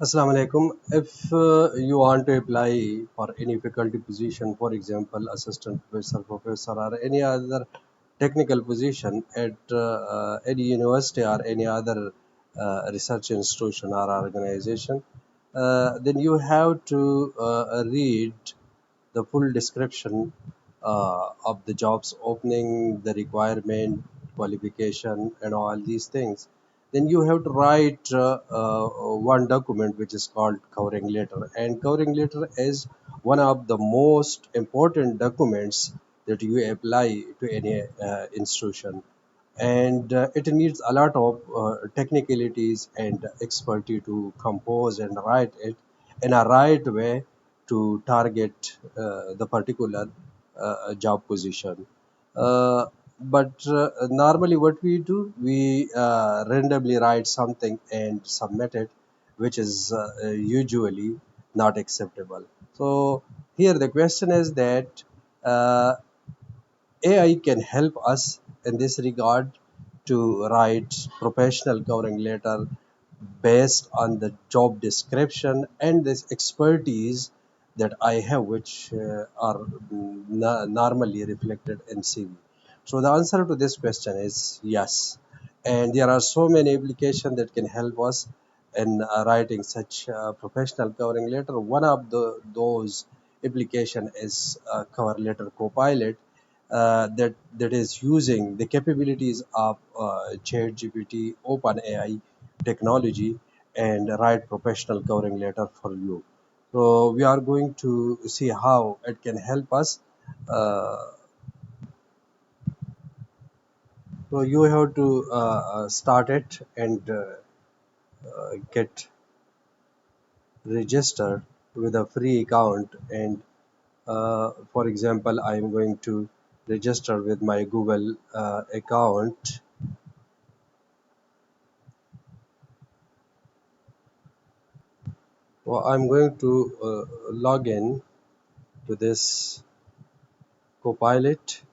Assalamu alaikum. If you want to apply for any faculty position, for example, assistant professor, or any other technical position at any university or any other research institution or organization, then you have to read the full description of the jobs opening, the requirement, qualification, and all these things. Then you have to write one document which is called covering letter. And covering letter is one of the most important documents that you apply to any institution, and it needs a lot of technicalities and expertise to compose and write it in a right way to target the particular job position. But normally what we do, we randomly write something and submit it, which is usually not acceptable. So here the question is that uh, AI can help us in this regard to write professional covering letter based on the job description and this expertise that I have, which are normally reflected in CV. So the answer to this question is yes. And there are so many applications that can help us in writing such professional covering letter. One of those application is Cover Letter Copilot, that is using the capabilities of ChatGPT, OpenAI technology, and write professional covering letter for you. So we are going to see how it can help us. Uh, so you have to start it and get registered with a free account. And for example, I am going to register with my Google account. Well, I'm going to log in to this Copilot.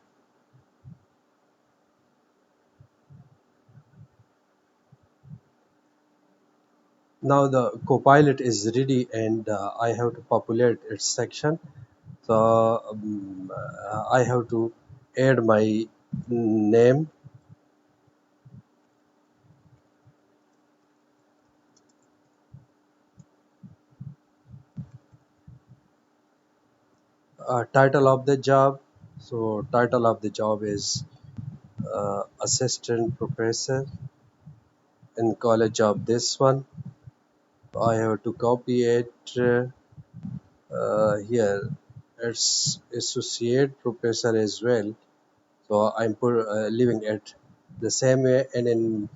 Now the Copilot is ready, and I have to populate its section. So I have to add my name, title of the job. So title of the job is assistant professor in college of this one. I have to copy it here. It's associate professor as well. So I'm leaving it the same way, and in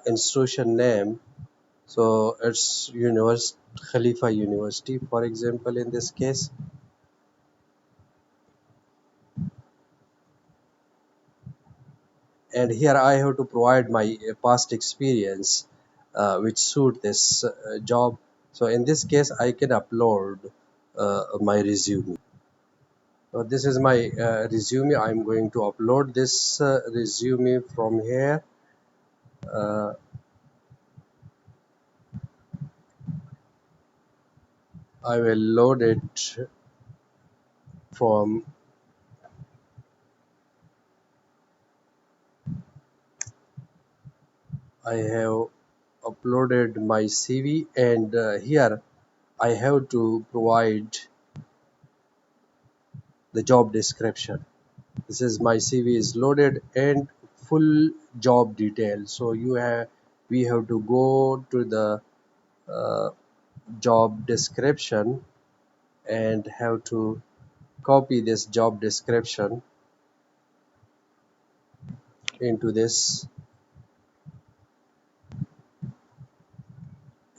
institution name, so it's Khalifa University, for example, in this case. And here I have to provide my past experience which suit this job. So in this case I can upload my resume. So this is my resume. I'm going to upload this resume from here. uh, I will load it from I have uploaded my CV, and here I have to provide the job description. This is my CV is loaded and full job detail. So we have to go to the uh, job description and have to copy this job description into this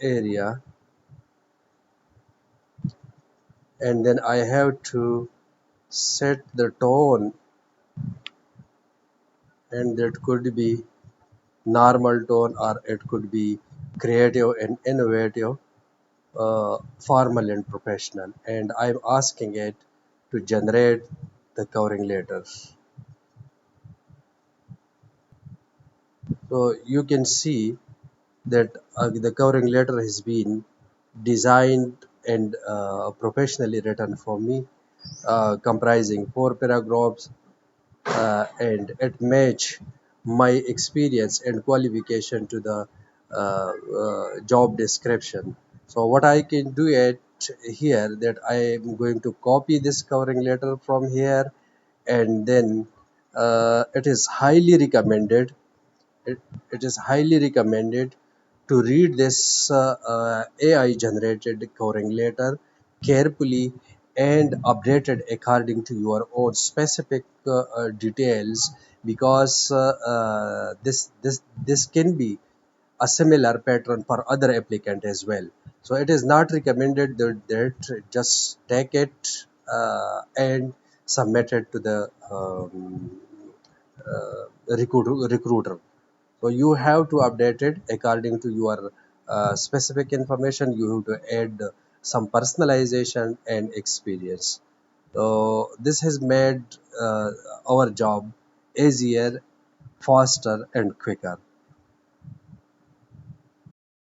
area, and then I have to set the tone, and that could be normal tone or it could be creative and innovative, formal and professional, and I'm asking it to generate the covering letters. So you can see that the covering letter has been designed and professionally written for me, comprising 4 paragraphs, and it match my experience and qualification to the job description. So what I can do it here, that I am going to copy this covering letter from here, and then it is highly recommended, it, it is highly recommended to read this AI generated covering letter carefully and updated according to your own specific details, because this can be a similar pattern for other applicant as well. So it is not recommended that just take it and submit it to the recruiter. So you have to update it according to your specific information. You have to add some personalization and experience. So this has made our job easier, faster, and quicker.